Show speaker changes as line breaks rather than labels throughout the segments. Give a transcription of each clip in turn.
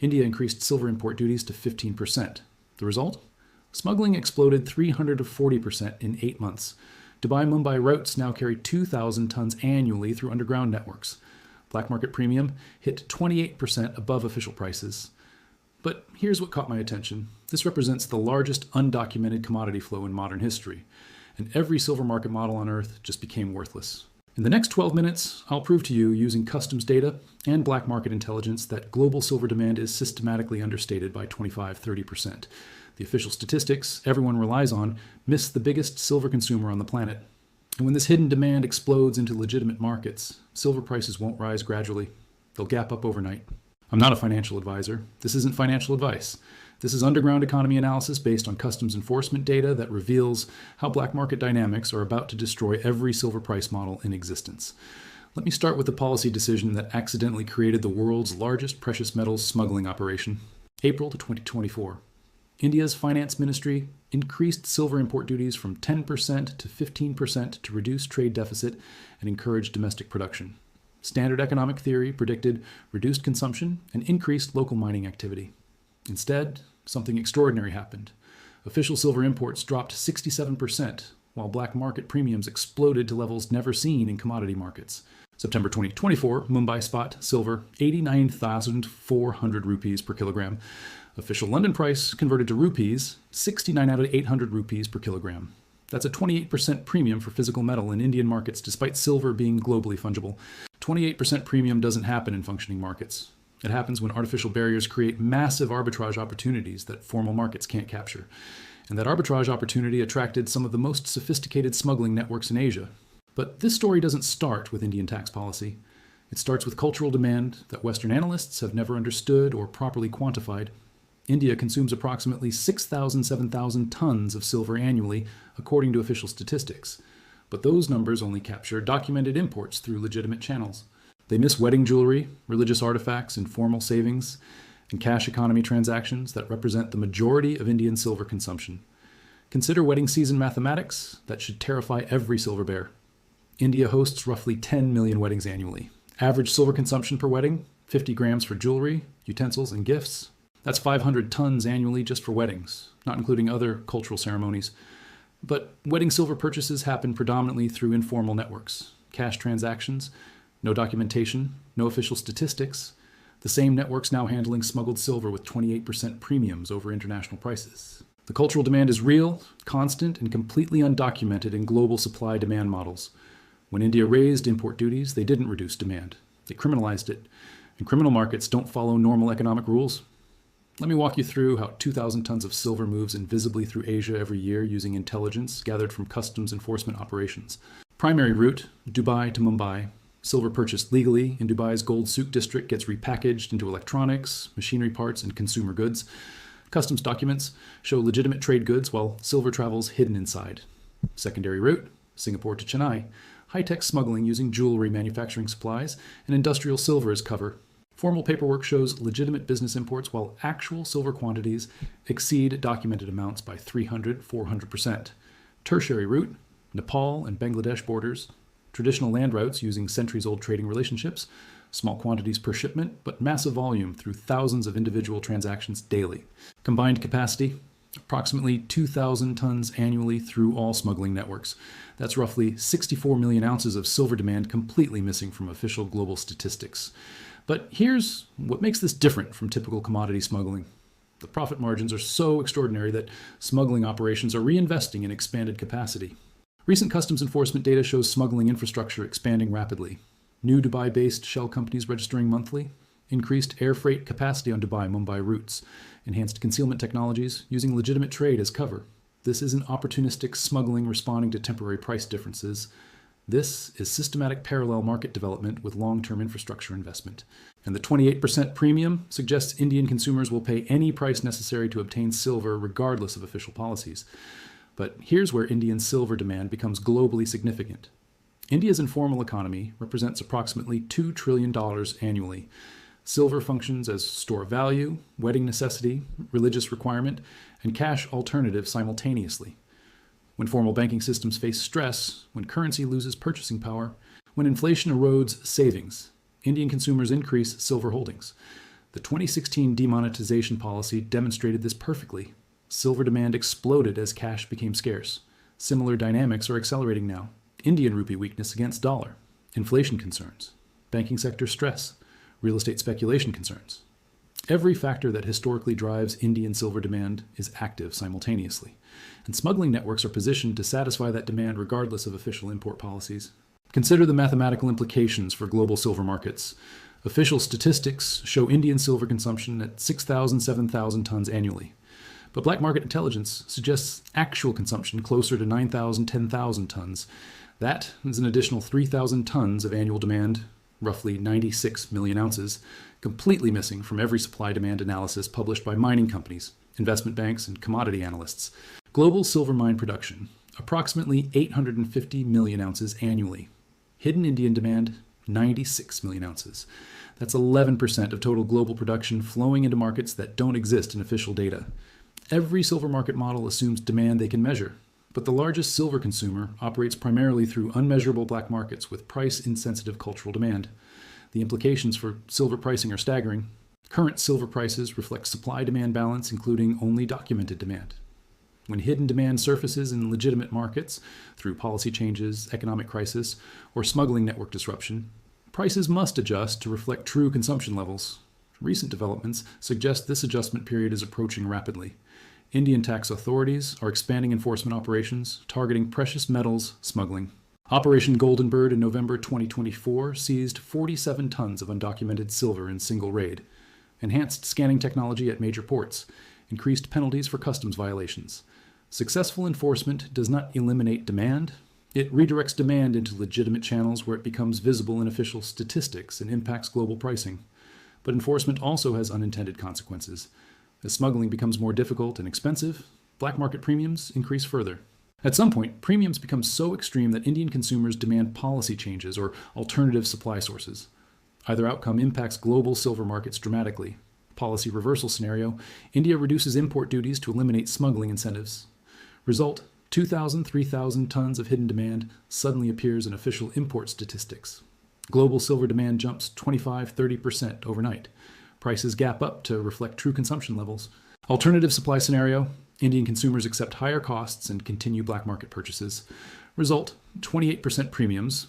India increased silver import duties to 15%. The result? Smuggling exploded 340% in 8 months. Dubai-Mumbai routes now carry 2,000 tons annually through underground networks. Black market premium hit 28% above official prices. But here's what caught my attention. This represents the largest undocumented commodity flow in modern history, and every silver market model on Earth just became worthless. In the next 12 minutes, I'll prove to you using customs data and black market intelligence that global silver demand is systematically understated by 25-30%. The official statistics everyone relies on miss the biggest silver consumer on the planet. And when this hidden demand explodes into legitimate markets, silver prices won't rise gradually. They'll gap up overnight. I'm not a financial advisor. This isn't financial advice. This is underground economy analysis based on customs enforcement data that reveals how black market dynamics are about to destroy every silver price model in existence. Let me start with the policy decision that accidentally created the world's largest precious metals smuggling operation. April to 2024. India's finance ministry increased silver import duties from 10% to 15% to reduce trade deficit and encourage domestic production. Standard economic theory predicted reduced consumption and increased local mining activity. Instead, something extraordinary happened. Official silver imports dropped 67%, while black market premiums exploded to levels never seen in commodity markets. September 2024, Mumbai spot silver 89,400 rupees per kilogram. Official London price converted to rupees, 69 out of 800 rupees per kilogram. That's a 28% premium for physical metal in Indian markets despite silver being globally fungible. 28% premium doesn't happen in functioning markets. It happens when artificial barriers create massive arbitrage opportunities that formal markets can't capture. And that arbitrage opportunity attracted some of the most sophisticated smuggling networks in Asia. But this story doesn't start with Indian tax policy. It starts with cultural demand that Western analysts have never understood or properly quantified. India consumes approximately 7,000 tons of silver annually, according to official statistics. But those numbers only capture documented imports through legitimate channels. They miss wedding jewelry, religious artifacts, informal savings, and cash economy transactions that represent the majority of Indian silver consumption. Consider wedding season mathematics that should terrify every silver bear. India hosts roughly 10 million weddings annually. Average silver consumption per wedding, 50 grams for jewelry, utensils, and gifts. That's 500 tons annually just for weddings, not including other cultural ceremonies. But wedding silver purchases happen predominantly through informal networks, cash transactions, no documentation, no official statistics. The same networks now handling smuggled silver with 28% premiums over international prices. The cultural demand is real, constant, and completely undocumented in global supply-demand models. When India raised import duties, they didn't reduce demand. They criminalized it. And criminal markets don't follow normal economic rules. Let me walk you through how 2,000 tons of silver moves invisibly through Asia every year using intelligence gathered from customs enforcement operations. Primary route, Dubai to Mumbai. Silver purchased legally in Dubai's Gold Souk district gets repackaged into electronics, machinery parts, and consumer goods. Customs documents show legitimate trade goods while silver travels hidden inside. Secondary route, Singapore to Chennai. High-tech smuggling using jewelry manufacturing supplies and industrial silver as cover. Formal paperwork shows legitimate business imports while actual silver quantities exceed documented amounts by 300-400%. Tertiary route, Nepal and Bangladesh borders. Traditional land routes using centuries-old trading relationships. Small quantities per shipment, but massive volume through thousands of individual transactions daily. Combined capacity, approximately 2,000 tons annually through all smuggling networks. That's roughly 64 million ounces of silver demand completely missing from official global statistics. But here's what makes this different from typical commodity smuggling. The profit margins are so extraordinary that smuggling operations are reinvesting in expanded capacity. Recent customs enforcement data shows smuggling infrastructure expanding rapidly. New Dubai-based shell companies registering monthly, increased air freight capacity on Dubai-Mumbai routes, enhanced concealment technologies using legitimate trade as cover. This isn't opportunistic smuggling responding to temporary price differences. This is systematic parallel market development with long-term infrastructure investment. And the 28% premium suggests Indian consumers will pay any price necessary to obtain silver regardless of official policies. But here's where Indian silver demand becomes globally significant. India's informal economy represents approximately $2 trillion annually. Silver functions as store of value, wedding necessity, religious requirement, and cash alternative simultaneously. When formal banking systems face stress, when currency loses purchasing power, when inflation erodes savings, Indian consumers increase silver holdings. The 2016 demonetization policy demonstrated this perfectly. Silver demand exploded as cash became scarce. Similar dynamics are accelerating now. Indian rupee weakness against dollar, inflation concerns, banking sector stress, real estate speculation concerns. Every factor that historically drives Indian silver demand is active simultaneously, and smuggling networks are positioned to satisfy that demand regardless of official import policies. Consider the mathematical implications for global silver markets. Official statistics show Indian silver consumption at 6,000, 7,000 tons annually. But black market intelligence suggests actual consumption closer to 9,000, 10,000 tons. That is an additional 3,000 tons of annual demand, roughly 96 million ounces, completely missing from every supply-demand analysis published by mining companies, investment banks, and commodity analysts. Global silver mine production, approximately 850 million ounces annually. Hidden Indian demand, 96 million ounces. That's 11% of total global production flowing into markets that don't exist in official data. Every silver market model assumes demand they can measure, but the largest silver consumer operates primarily through unmeasurable black markets with price-insensitive cultural demand. The implications for silver pricing are staggering. Current silver prices reflect supply-demand balance, including only documented demand. When hidden demand surfaces in legitimate markets through policy changes, economic crisis, or smuggling network disruption, prices must adjust to reflect true consumption levels. Recent developments suggest this adjustment period is approaching rapidly. Indian tax authorities are expanding enforcement operations targeting precious metals smuggling. Operation Golden Bird in November 2024 seized 47 tons of undocumented silver in single raid, enhanced scanning technology at major ports, increased penalties for customs violations. Successful enforcement does not eliminate demand. It redirects demand into legitimate channels where it becomes visible in official statistics and impacts global pricing. But enforcement also has unintended consequences. As smuggling becomes more difficult and expensive, black market premiums increase further. At some point, premiums become so extreme that Indian consumers demand policy changes or alternative supply sources. Either outcome impacts global silver markets dramatically. Policy reversal scenario, India reduces import duties to eliminate smuggling incentives. Result, 2,000, 3,000 tons of hidden demand suddenly appears in official import statistics. Global silver demand jumps 25-30% overnight. Prices gap up to reflect true consumption levels. Alternative supply scenario, Indian consumers accept higher costs and continue black market purchases. Result, 28% premiums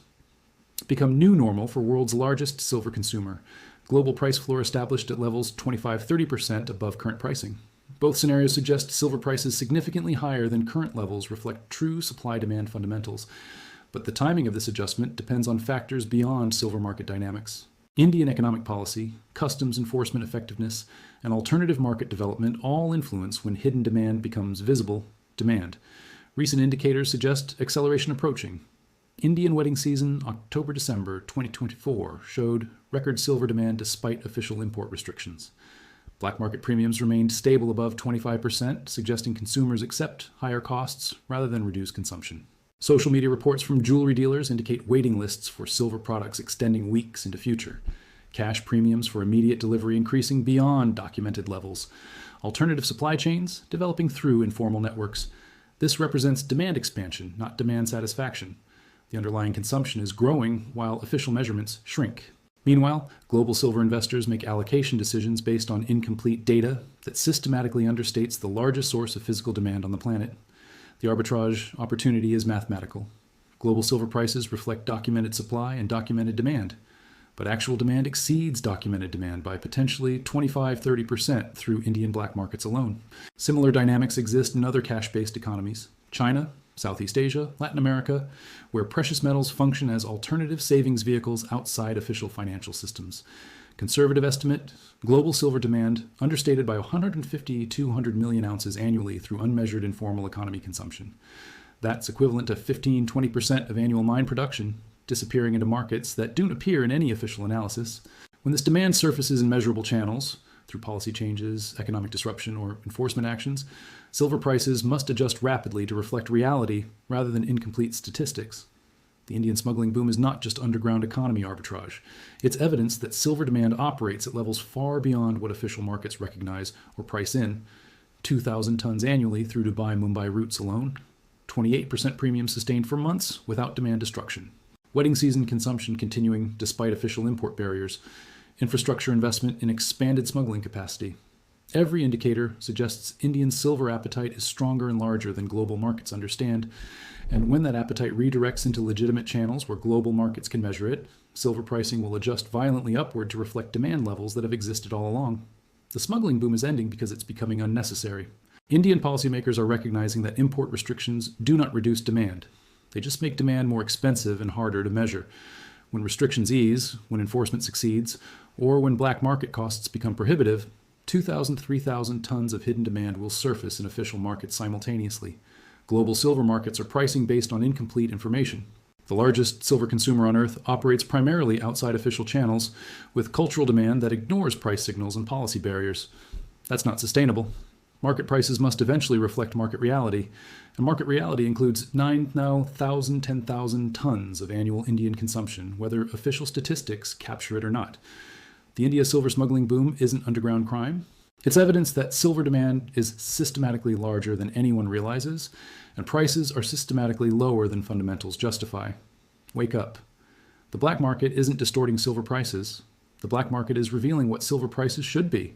become new normal for world's largest silver consumer. Global price floor established at levels 25-30% above current pricing. Both scenarios suggest silver prices significantly higher than current levels reflect true supply-demand fundamentals. But the timing of this adjustment depends on factors beyond silver market dynamics. Indian economic policy, customs enforcement effectiveness, and alternative market development all influence when hidden demand becomes visible demand. Recent indicators suggest acceleration approaching. Indian wedding season, October-December 2024, showed record silver demand despite official import restrictions. Black market premiums remained stable above 25%, suggesting consumers accept higher costs rather than reduce consumption. Social media reports from jewelry dealers indicate waiting lists for silver products extending weeks into future. Cash premiums for immediate delivery increasing beyond documented levels. Alternative supply chains developing through informal networks. This represents demand expansion, not demand satisfaction. The underlying consumption is growing while official measurements shrink. Meanwhile, global silver investors make allocation decisions based on incomplete data that systematically understates the largest source of physical demand on the planet. The arbitrage opportunity is mathematical. Global silver prices reflect documented supply and documented demand, but actual demand exceeds documented demand by potentially 25-30% through Indian black markets alone. Similar dynamics exist in other cash-based economies. China, Southeast Asia, Latin America, where precious metals function as alternative savings vehicles outside official financial systems. Conservative estimate, global silver demand understated by 150-200 million ounces annually through unmeasured informal economy consumption. That's equivalent to 15-20% of annual mine production, disappearing into markets that don't appear in any official analysis. When this demand surfaces in measurable channels, through policy changes, economic disruption, or enforcement actions, silver prices must adjust rapidly to reflect reality rather than incomplete statistics. The Indian smuggling boom is not just underground economy arbitrage. It's evidence that silver demand operates at levels far beyond what official markets recognize or price in. 2,000 tons annually through Dubai-Mumbai routes alone. 28% premium sustained for months without demand destruction. Wedding season consumption continuing despite official import barriers. Infrastructure investment in expanded smuggling capacity. Every indicator suggests Indian silver appetite is stronger and larger than global markets understand, and when that appetite redirects into legitimate channels where global markets can measure it, silver pricing will adjust violently upward to reflect demand levels that have existed all along. The smuggling boom is ending because it's becoming unnecessary. Indian policymakers are recognizing that import restrictions do not reduce demand. They just make demand more expensive and harder to measure. When restrictions ease, when enforcement succeeds, or when black market costs become prohibitive, 2,000 to 3,000 tons of hidden demand will surface in official markets simultaneously. Global silver markets are pricing based on incomplete information. The largest silver consumer on Earth operates primarily outside official channels, with cultural demand that ignores price signals and policy barriers. That's not sustainable. Market prices must eventually reflect market reality, and market reality includes 9,000, 10,000 tons of annual Indian consumption, whether official statistics capture it or not. The India silver smuggling boom isn't underground crime. It's evidence that silver demand is systematically larger than anyone realizes, and prices are systematically lower than fundamentals justify. Wake up. The black market isn't distorting silver prices. The black market is revealing what silver prices should be.